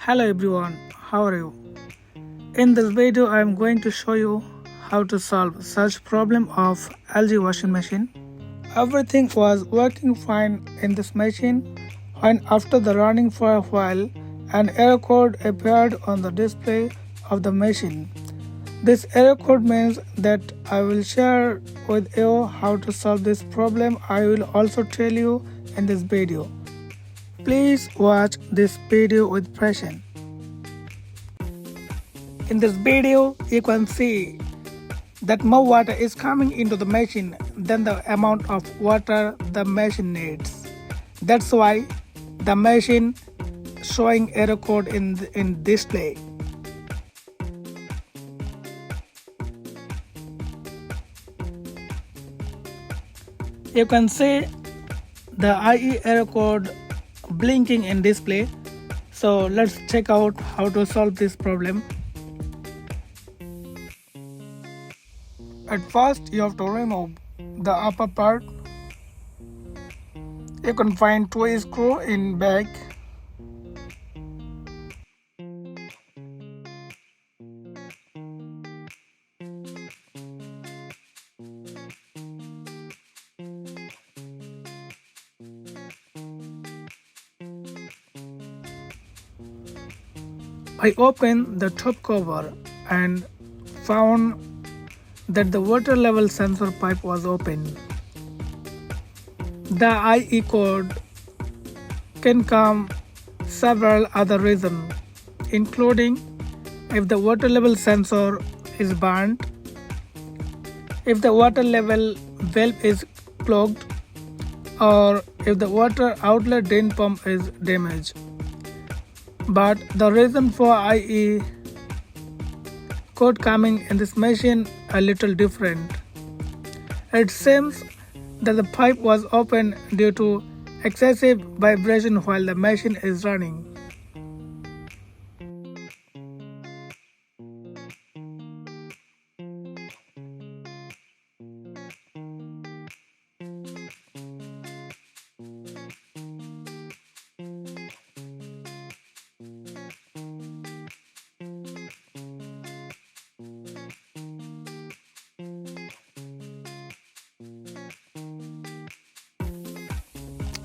Hello everyone, how are you? In this video I am going to show you how to solve such problem of LG washing machine. Everything was working fine in this machine when after the running for a while an error code appeared on the display of the machine. This error code means that I will share with you how to solve this problem. I will also tell you in this video. Please watch this video with patience. In this video, you can see that more water is coming into the machine than the amount of water the machine needs. That's why the machine showing error code in display. You can see the IE error code blinking in display. So let's check out how to solve this problem. At first you have to remove the upper part. You can find 2 screws in bag. I opened the top cover and found that the water level sensor pipe was open. The IE code can come several other reasons, including if the water level sensor is burnt, if the water level valve is clogged, or if the water outlet drain pump is damaged. But the reason for IE code coming in this machine a little different. It seems that the pipe was open due to excessive vibration while the machine is running.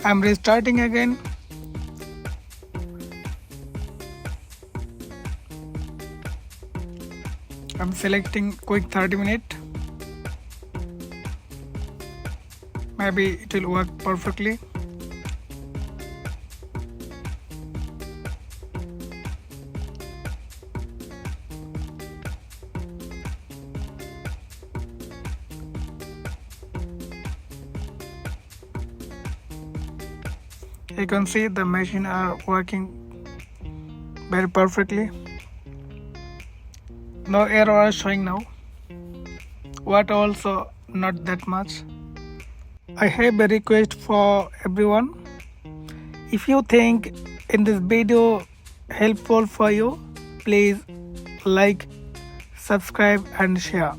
I'm restarting again. I'm selecting quick 30 minutes. Maybe it will work perfectly. You can see the machine are working very perfectly. No error is showing now. Water also not that much. I have a request for everyone. If you think in this video helpful for you, please like, subscribe and share.